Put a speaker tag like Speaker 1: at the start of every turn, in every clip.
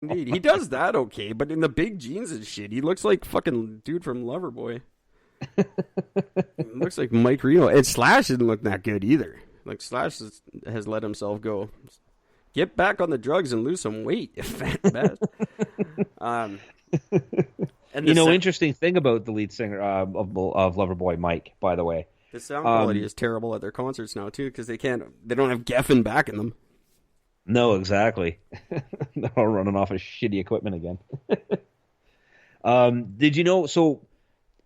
Speaker 1: Indeed, he does that okay, but in the big jeans and shit, he looks like fucking dude from Loverboy. Looks like Mike Reno. And Slash didn't look that good either. Like has let himself go. Get back on the drugs and lose some weight, you fat bastard.
Speaker 2: And interesting thing about the lead singer of Loverboy, Mike, by the way.
Speaker 1: The sound quality is terrible at their concerts now too, because they don't have Geffen backing them.
Speaker 2: No, exactly. They're all running off of shitty equipment again. Did you know? So,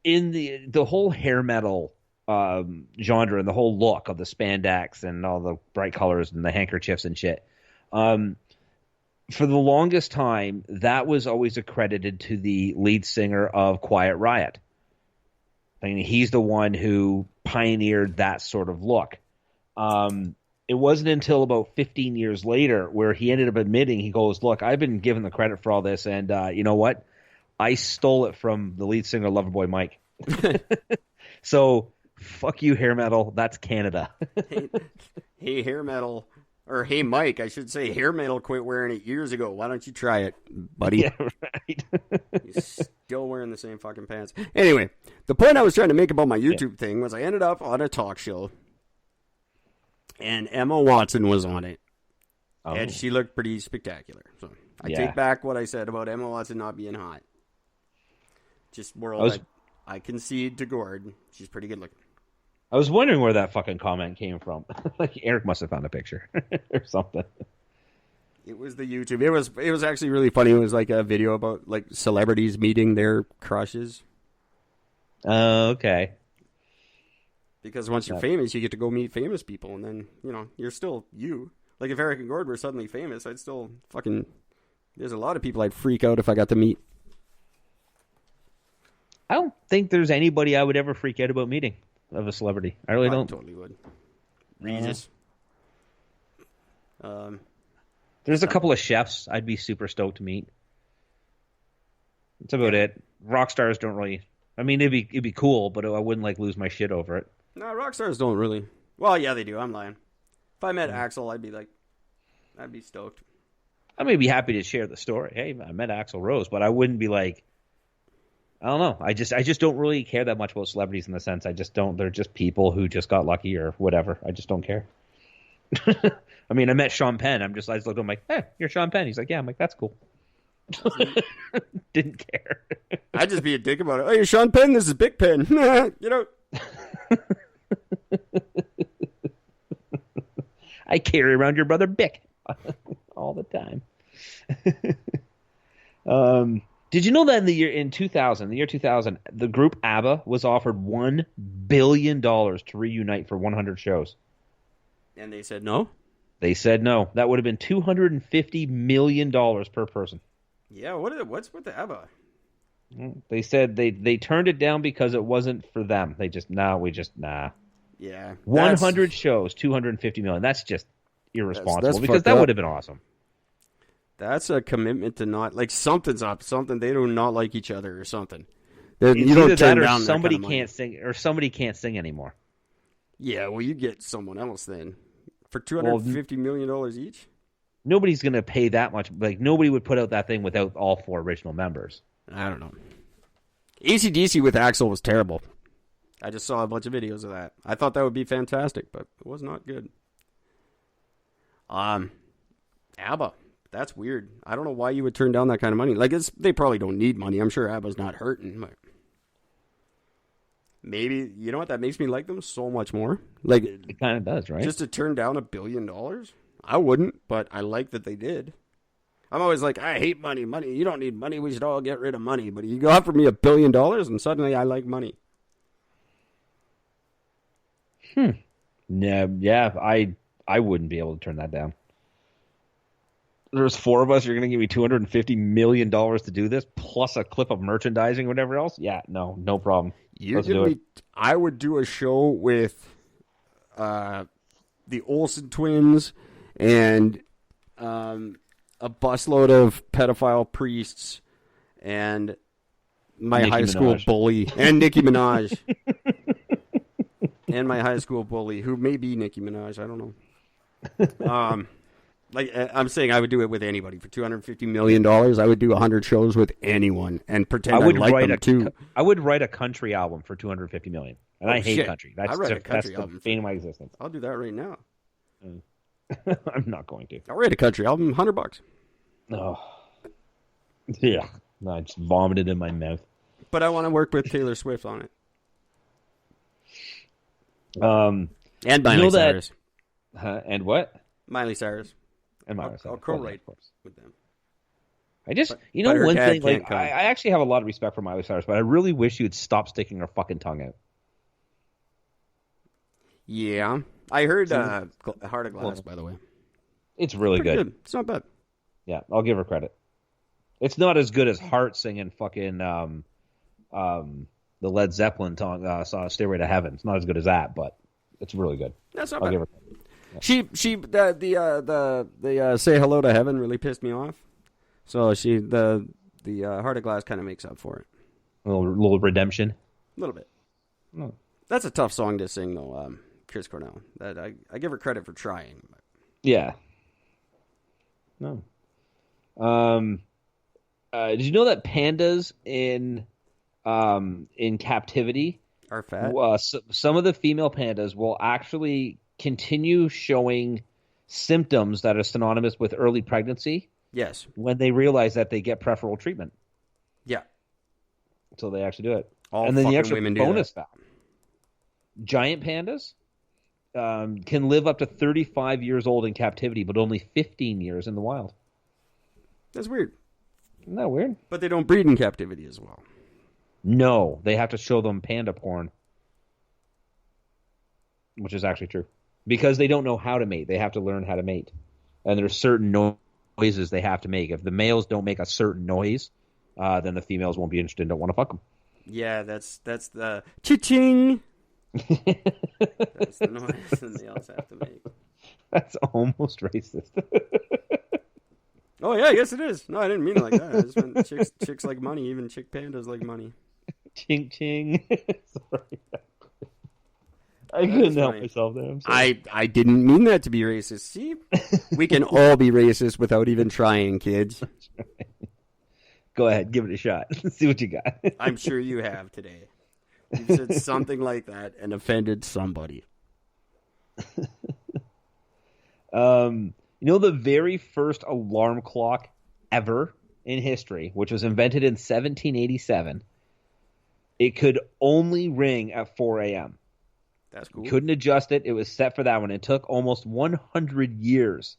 Speaker 2: in the whole hair metal genre and the whole look of the spandex and all the bright colors and the handkerchiefs and shit, for the longest time, that was always accredited to the lead singer of Quiet Riot. I mean, he's the one who pioneered that sort of look. It wasn't until about 15 years later where he ended up admitting, he goes, look, I've been given the credit for all this, and you know what? I stole it from the lead singer, Loverboy Mike. So, fuck you, hair metal. That's Canada.
Speaker 1: Hey, hair metal. Or, hey, Mike, I should say, hair metal quit wearing it years ago. Why don't you try it, buddy?
Speaker 2: Yeah, right.
Speaker 1: He's still wearing the same fucking pants. Anyway, the point I was trying to make about my YouTube thing was I ended up on a talk show, and Emma Watson was on it. Oh. And she looked pretty spectacular. So I take back what I said about Emma Watson not being hot. Just I concede to Gord. She's pretty good looking.
Speaker 2: I was wondering where that fucking comment came from. Like Eric must have found a picture or something.
Speaker 1: It was the YouTube. It was actually really funny. It was like a video about like celebrities meeting their crushes.
Speaker 2: Oh, okay.
Speaker 1: Because once you're famous, you get to go meet famous people, and then you're still you. Like if Eric and Gord were suddenly famous, I'd still fucking. There's a lot of people I'd freak out if I got to meet.
Speaker 2: I don't think there's anybody I would ever freak out about meeting of a celebrity. I really don't.
Speaker 1: Totally would. Regis.
Speaker 2: There's a couple of chefs I'd be super stoked to meet. That's about it. Rock stars don't really. I mean, it'd be cool, but I wouldn't like lose my shit over it.
Speaker 1: No, rock stars don't really. Well, yeah, they do. I'm lying. If I met Axl, I'd be stoked.
Speaker 2: I may be happy to share the story. Hey, I met Axl Rose, but I wouldn't be like. I don't know. I just don't really care that much about celebrities in the sense I just don't. They're just people who just got lucky or whatever. I just don't care. I mean, I met Sean Penn. I just looked at him like, hey, you're Sean Penn. He's like, yeah. I'm like, that's cool. Didn't care.
Speaker 1: I'd just be a dick about it. Oh, you're Sean Penn? This is Big Penn.
Speaker 2: I carry around your brother Bick all the time. Did you know that in the year 2000, the group ABBA was offered $1 billion to reunite for 100 shows?
Speaker 1: And they said no?
Speaker 2: They said no. That would have been $250 million per person.
Speaker 1: Yeah, what's with the ABBA?
Speaker 2: They said they turned it down because it wasn't for them. They just, nah.
Speaker 1: Yeah.
Speaker 2: 100 shows, $250 million. That's just irresponsible
Speaker 1: that's
Speaker 2: because that would have been awesome.
Speaker 1: That's a commitment to not, like, something's up. Something, they do not like each other or something.
Speaker 2: You don't turn down somebody can't sing, or somebody can't sing anymore.
Speaker 1: Yeah, well, you get someone else then. For $250 million each?
Speaker 2: Nobody's going to pay that much. Like, nobody would put out that thing without all 4 original members.
Speaker 1: I don't know. AC/DC with Axl was terrible. I just saw a bunch of videos of that. I thought that would be fantastic, but it was not good. ABBA. That's weird. I don't know why you would turn down that kind of money. Like, they probably don't need money. I'm sure ABBA's not hurting, but maybe, you know what? That makes me like them so much more. Like,
Speaker 2: it kind of does, right?
Speaker 1: Just to turn down $1 billion? I wouldn't, but I like that they did. I'm always like, I hate money. Money, you don't need money. We should all get rid of money. But you go offer me $1 billion, and suddenly I like money.
Speaker 2: Yeah, I wouldn't be able to turn that down. There's 4 of us. You're going to give me $250 million to do this, plus a clip of merchandising or whatever else? Yeah, no problem. Let's do it.
Speaker 1: I would do a show with the Olsen twins and a busload of pedophile priests and my
Speaker 2: Nicki
Speaker 1: high school
Speaker 2: Minaj.
Speaker 1: bully and Nicki Minaj. And my high school bully, who may be Nicki Minaj. I don't know. Like I'm saying, I would do it with anybody for $250 million. I would do 100 shows with anyone and pretend I like them too.
Speaker 2: I would write a country album for $250 million, and I hate country. That's the bane of my existence.
Speaker 1: I'll do that right now.
Speaker 2: I'm not going to.
Speaker 1: I'll write a country album, $100.
Speaker 2: Oh, yeah. No, I just vomited in my mouth.
Speaker 1: But I want to work with Taylor Swift on it. And Miley Cyrus.
Speaker 2: And what?
Speaker 1: Miley Cyrus.
Speaker 2: And Miley Cyrus.
Speaker 1: I'll co-write with them.
Speaker 2: One thing, like, I actually have a lot of respect for Miley Cyrus, but I really wish you'd stop sticking her fucking tongue out.
Speaker 1: Yeah. I heard Heart of Glass, by the way.
Speaker 2: It's really good.
Speaker 1: It's not bad.
Speaker 2: Yeah, I'll give her credit. It's not as good as Heart singing fucking the Led Zeppelin song, Stairway to Heaven. It's not as good as that, but it's really good.
Speaker 1: That's not
Speaker 2: I'll
Speaker 1: bad.
Speaker 2: Give her credit.
Speaker 1: Yeah. The Say Hello to Heaven really pissed me off. So the Heart of Glass kind of makes up for it.
Speaker 2: A little redemption.
Speaker 1: A little bit.
Speaker 2: Oh.
Speaker 1: That's a tough song to sing, though, Chris Cornell. That I give her credit for trying. But.
Speaker 2: Yeah. No. Did you know that pandas in captivity
Speaker 1: are fat?
Speaker 2: Some of the female pandas will actually continue showing symptoms that are synonymous with early pregnancy.
Speaker 1: Yes.
Speaker 2: When they realize that they get preferential treatment.
Speaker 1: Yeah.
Speaker 2: So they actually do it.
Speaker 1: All
Speaker 2: and then the
Speaker 1: extra
Speaker 2: bonus fact: giant pandas can live up to 35 years old in captivity, but only 15 years in the wild.
Speaker 1: That's weird.
Speaker 2: Isn't that weird?
Speaker 1: But they don't breed in captivity as well.
Speaker 2: No, they have to show them panda porn, which is actually true. Because they don't know how to mate. They have to learn how to mate. And there's certain noises they have to make. If the males don't make a certain noise, then the females won't be interested and don't want to fuck them.
Speaker 1: Yeah, that's the cha-ching. That's the noise the males have to make.
Speaker 2: That's almost racist.
Speaker 1: Oh, yeah, I guess it is. No, I didn't mean it like that. I just meant chicks like money. Even chick pandas like money.
Speaker 2: Ching, ching. Sorry. I couldn't help myself there.
Speaker 1: I didn't mean that to be racist. See? We can all be racist without even trying, kids.
Speaker 2: Go ahead. Give it a shot. Let's see what you got.
Speaker 1: I'm sure you have today. You've said something like that and offended somebody.
Speaker 2: You know the very first alarm clock ever in history, which was invented in 1787, it could only ring at 4 a.m.
Speaker 1: That's cool.
Speaker 2: You couldn't adjust it. It was set for that one. It took almost 100 years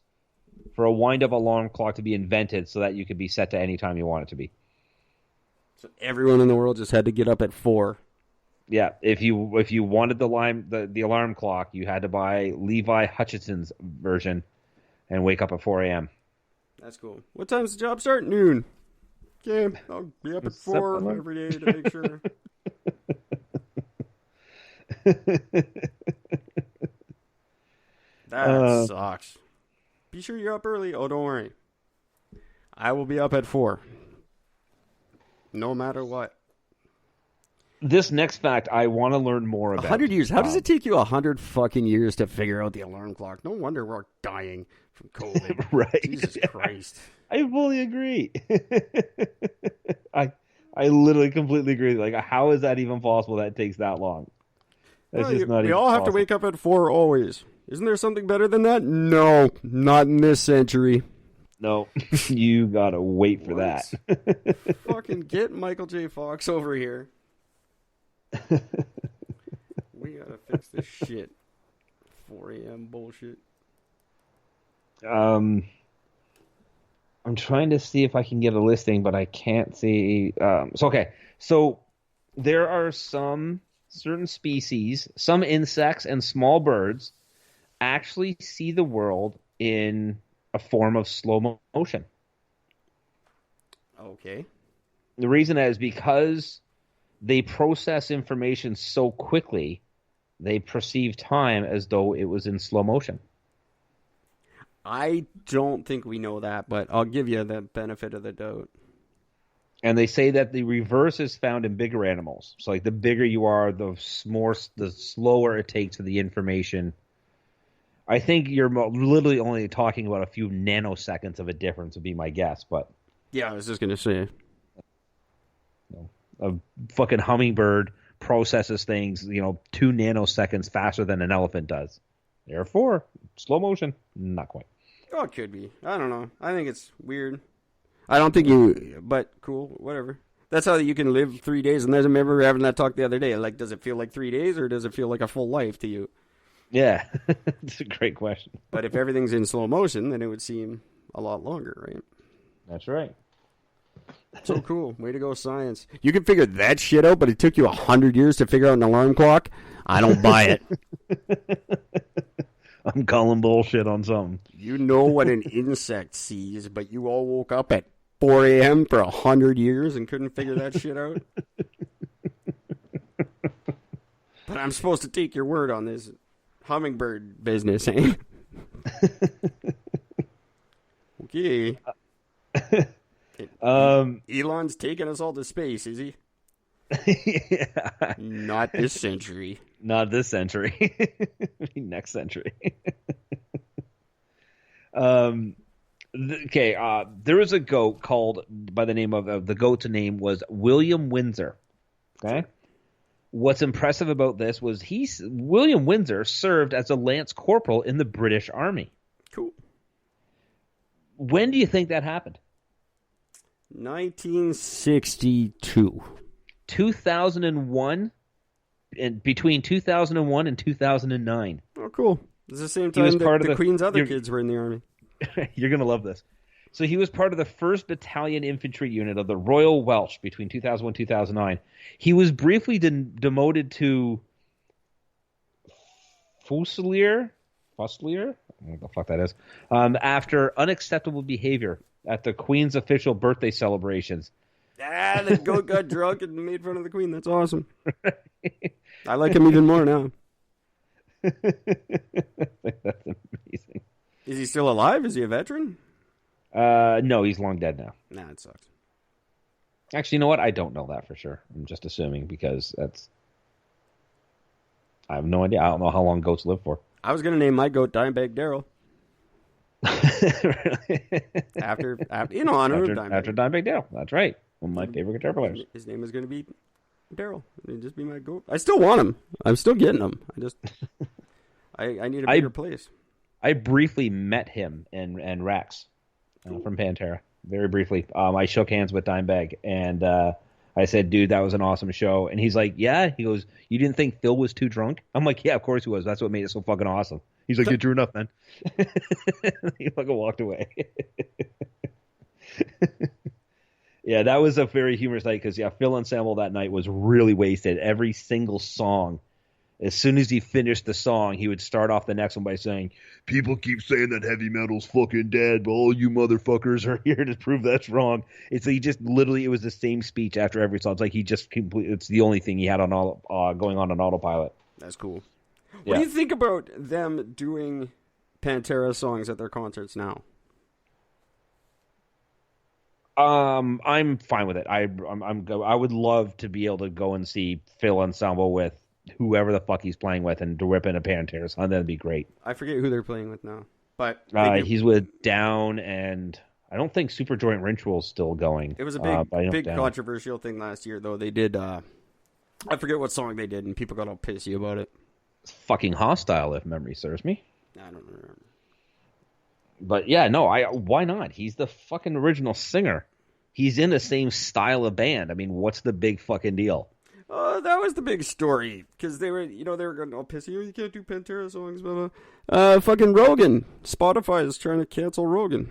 Speaker 2: for a wind-up alarm clock to be invented so that you could be set to any time you want it to be.
Speaker 1: So everyone in the world just had to get up at 4.
Speaker 2: Yeah, if you wanted the alarm clock, you had to buy Levi Hutchinson's version and wake up at 4 a.m.
Speaker 1: That's cool. What time's the job start? Noon. Okay, I'll be up at 4 every day to make sure. That sucks. Be sure you're up early. Oh, don't worry. I will be up at 4. No matter what.
Speaker 2: This next fact I want to learn more about.
Speaker 1: 100 years. How does it take you 100 fucking years to figure out the alarm clock? No wonder we're dying from COVID.
Speaker 2: Right.
Speaker 1: Jesus Christ.
Speaker 2: I fully agree. I literally completely agree. Like, how is that even possible that it takes that long? That's just not even possible. We all have
Speaker 1: to wake up at 4 always. Isn't there something better than that? No, not in this century.
Speaker 2: No, you gotta wait for that.
Speaker 1: Fucking get Michael J. Fox over here. We gotta fix this shit. 4 a.m. bullshit.
Speaker 2: I'm trying to see if I can get a listing, but I can't see. So there are some certain species, some insects and small birds actually see the world in a form of slow motion.
Speaker 1: Okay.
Speaker 2: The reason is because they process information so quickly, they perceive time as though it was in slow motion.
Speaker 1: I don't think we know that, but I'll give you the benefit of the doubt.
Speaker 2: And they say that the reverse is found in bigger animals. So, like, the bigger you are, the slower it takes for the information I think you're literally only talking about a few nanoseconds of a difference would be my guess, but
Speaker 1: Yeah, I was just gonna say.
Speaker 2: a fucking hummingbird processes things, 2 nanoseconds faster than an elephant does. Therefore, slow motion, not quite.
Speaker 1: Oh, it could be. I don't know. I think it's weird. I don't think you, but cool, whatever. That's how you can live 3 days. And I remember having that talk the other day. Like, does it feel like 3 days or does it feel like a full life to you?
Speaker 2: Yeah, it's a great question.
Speaker 1: But if everything's in slow motion, then it would seem a lot longer, right?
Speaker 2: That's right.
Speaker 1: So cool. Way to go, science. You can figure that shit out, but it took you 100 years to figure out an alarm clock? I don't buy it.
Speaker 2: I'm calling bullshit on something.
Speaker 1: You know what an insect sees, but you all woke up at 4 a.m. for 100 years and couldn't figure that shit out? But I'm supposed to take your word on this hummingbird business, eh? Okay. Elon's taking us all to space, is he?
Speaker 2: Yeah.
Speaker 1: Not this century.
Speaker 2: Not this century. Next century. Okay. There was a goat called by the name of the goat's name was William Windsor. Okay. What's impressive about this was William Windsor served as a lance corporal in the British Army.
Speaker 1: Cool.
Speaker 2: When do you think that happened?
Speaker 1: 1962.
Speaker 2: 2001, and between 2001 and 2009.
Speaker 1: Oh, cool. It's the same time that the Queen's other kids were in the Army.
Speaker 2: You're going to love this. So he was part of the 1st Battalion Infantry Unit of the Royal Welsh between 2001 and 2009. He was briefly demoted to Fusilier? What the fuck that is. After unacceptable behavior at the Queen's official birthday celebrations.
Speaker 1: The goat got drunk and made fun of the Queen. That's awesome. I like him even more now.
Speaker 2: That's amazing.
Speaker 1: Is he still alive? Is he a veteran?
Speaker 2: No, he's long dead now.
Speaker 1: Nah, it sucks.
Speaker 2: Actually, you know what? I don't know that for sure. I'm just assuming because I have no idea. I don't know how long goats live for.
Speaker 1: I was going to name my goat Dimebag Daryl. after in honor of Dimebag.
Speaker 2: After Dimebag Daryl. That's right. One of my favorite guitar players.
Speaker 1: His name is going to be Daryl. It'd just be my goat. I still want him. I'm still getting him. I need a bigger place.
Speaker 2: I briefly met him and Rex from Pantera. Very briefly. I shook hands with Dimebag and I said, dude, that was an awesome show. And he's like, yeah. He goes, you didn't think Phil was too drunk? I'm like, yeah, of course he was. That's what made it so fucking awesome. He's like, you're true enough, man. He fucking walked away. Yeah, that was a very humorous night because, Phil Anselmo that night was really wasted. Every single song, as soon as he finished the song, he would start off the next one by saying, people keep saying that heavy metal's fucking dead, but all you motherfuckers are here to prove that's wrong. It's like he just literally, it was the same speech after every song. It's like he just it's the only thing he had on going on autopilot.
Speaker 1: That's cool. What do you think about them doing Pantera songs at their concerts now?
Speaker 2: I'm fine with it. I would love to be able to go and see Phil Anselmo with whoever the fuck he's playing with and to rip in a Pantera song. That'd be great.
Speaker 1: I forget who they're playing with now, but
Speaker 2: he's with Down, and I don't think Superjoint Ritual's still going.
Speaker 1: It was a big controversial thing last year, though. They did. I forget what song they did, and people got all pissy about it.
Speaker 2: It's fucking Hostile, if memory serves me.
Speaker 1: I don't remember.
Speaker 2: But yeah, no, why not? He's the fucking original singer. He's in the same style of band. I mean, what's the big fucking deal?
Speaker 1: That was the big story because they were going all pissy. You can't do Pantera songs, blah blah. Fucking Rogan. Spotify is trying to cancel Rogan.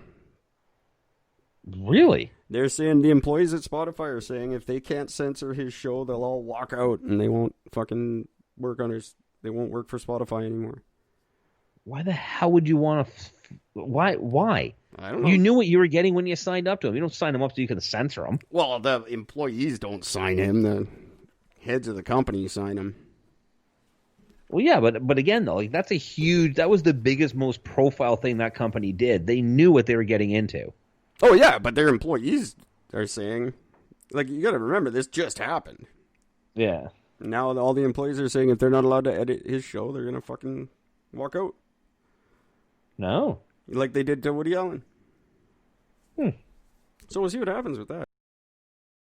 Speaker 2: Really?
Speaker 1: They're saying the employees at Spotify are saying if they can't censor his show, they'll all walk out and they won't fucking work on they won't work for Spotify anymore.
Speaker 2: Why the hell would you want to? Why?
Speaker 1: I don't know.
Speaker 2: You knew what you were getting when you signed up to him. You don't sign him up so you can censor him.
Speaker 1: Well, the employees don't sign him. The heads of the company sign him.
Speaker 2: Well, yeah, but again, though, like that was the biggest, most profile thing that company did. They knew what they were getting into.
Speaker 1: Oh, yeah, but their employees are saying, like, you got to remember, this just happened.
Speaker 2: Yeah.
Speaker 1: Now all the employees are saying if they're not allowed to edit his show, they're going to fucking walk out.
Speaker 2: No.
Speaker 1: Like they did to Woody Allen.
Speaker 2: Hmm.
Speaker 1: So we'll see what happens with that.